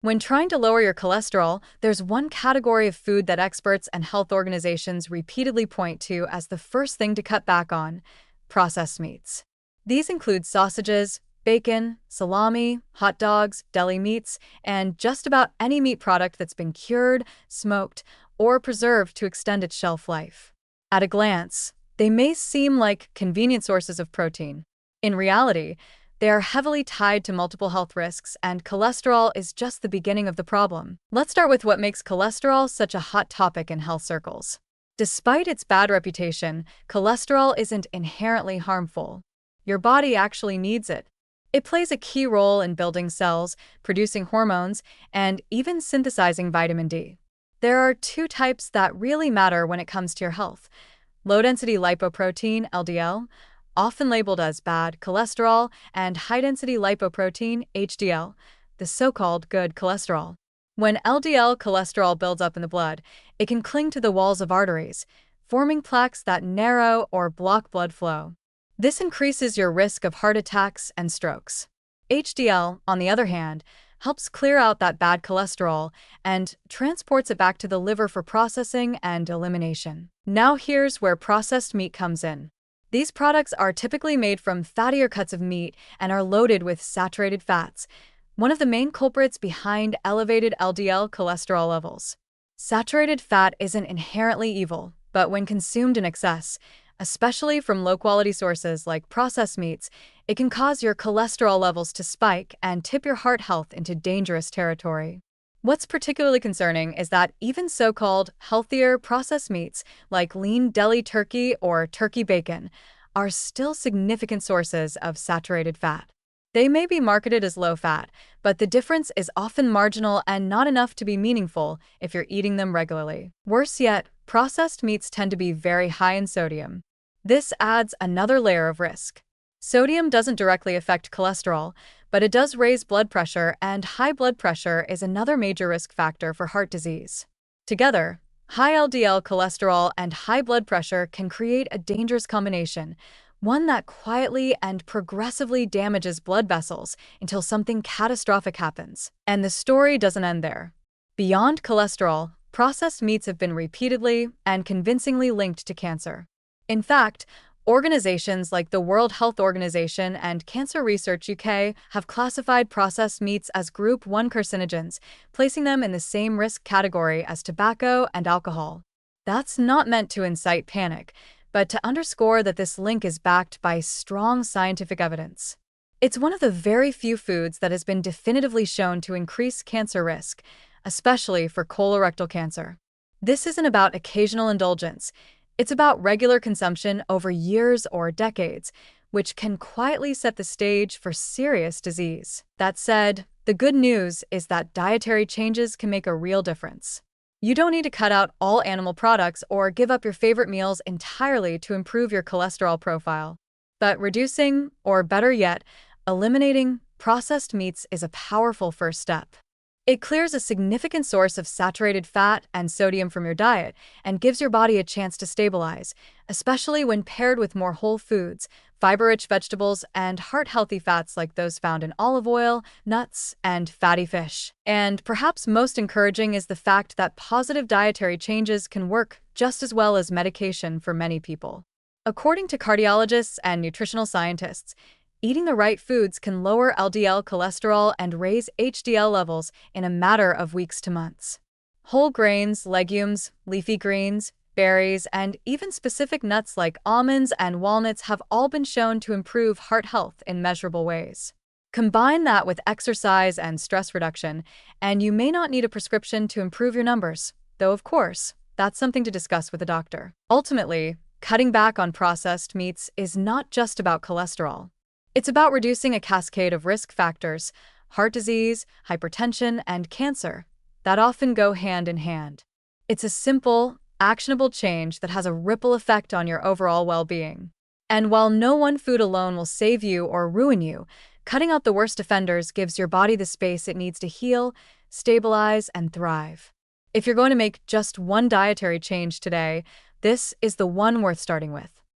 When trying to lower your cholesterol, there's one category of food that experts and health organizations repeatedly point to as the first thing to cut back on: processed meats. These include sausages, bacon, salami, hot dogs, deli meats, and just about any meat product that's been cured, smoked, or preserved to extend its shelf life. At a glance, they may seem like convenient sources of protein. In reality, they are heavily tied to multiple health risks, and cholesterol is just the beginning of the problem. Let's start with what makes cholesterol such a hot topic in health circles. Despite its bad reputation, cholesterol isn't inherently harmful. Your body actually needs it. It plays a key role in building cells, producing hormones, and even synthesizing vitamin D. There are two types that really matter when it comes to your health: low-density lipoprotein, LDL, often labeled as bad cholesterol, and high-density lipoprotein, HDL, the so-called good cholesterol. When LDL cholesterol builds up in the blood, it can cling to the walls of arteries, forming plaques that narrow or block blood flow. This increases your risk of heart attacks and strokes. HDL, on the other hand, helps clear out that bad cholesterol and transports it back to the liver for processing and elimination. Now here's where processed meat comes in. These products are typically made from fattier cuts of meat and are loaded with saturated fats, one of the main culprits behind elevated LDL cholesterol levels. Saturated fat isn't inherently evil, but when consumed in excess, especially from low-quality sources like processed meats, it can cause your cholesterol levels to spike and tip your heart health into dangerous territory. What's particularly concerning is that even so-called healthier processed meats, like lean deli turkey or turkey bacon, are still significant sources of saturated fat. They may be marketed as low-fat, but the difference is often marginal and not enough to be meaningful if you're eating them regularly. Worse yet, processed meats tend to be very high in sodium. This adds another layer of risk. Sodium doesn't directly affect cholesterol, but it does raise blood pressure, and high blood pressure is another major risk factor for heart disease. Together, high LDL cholesterol and high blood pressure can create a dangerous combination, one that quietly and progressively damages blood vessels until something catastrophic happens. And the story doesn't end there. Beyond cholesterol, processed meats have been repeatedly and convincingly linked to cancer. In fact, organizations like the World Health Organization and Cancer Research UK have classified processed meats as Group 1 carcinogens, placing them in the same risk category as tobacco and alcohol. That's not meant to incite panic, but to underscore that this link is backed by strong scientific evidence. It's one of the very few foods that has been definitively shown to increase cancer risk, especially for colorectal cancer. This isn't about occasional indulgence. It's about regular consumption over years or decades, which can quietly set the stage for serious disease. That said, the good news is that dietary changes can make a real difference. You don't need to cut out all animal products or give up your favorite meals entirely to improve your cholesterol profile. But reducing, or better yet, eliminating processed meats is a powerful first step. It clears a significant source of saturated fat and sodium from your diet and gives your body a chance to stabilize, especially when paired with more whole foods, fiber-rich vegetables, and heart-healthy fats like those found in olive oil, nuts, and fatty fish. And perhaps most encouraging is the fact that positive dietary changes can work just as well as medication for many people. According to cardiologists and nutritional scientists, eating the right foods can lower LDL cholesterol and raise HDL levels in a matter of weeks to months. Whole grains, legumes, leafy greens, berries, and even specific nuts like almonds and walnuts have all been shown to improve heart health in measurable ways. Combine that with exercise and stress reduction, and you may not need a prescription to improve your numbers, though of course, that's something to discuss with a doctor. Ultimately, cutting back on processed meats is not just about cholesterol. It's about reducing a cascade of risk factors: heart disease, hypertension, and cancer, that often go hand in hand. It's a simple, actionable change that has a ripple effect on your overall well-being. And while no one food alone will save you or ruin you, cutting out the worst offenders gives your body the space it needs to heal, stabilize, and thrive. If you're going to make just one dietary change today, this is the one worth starting with.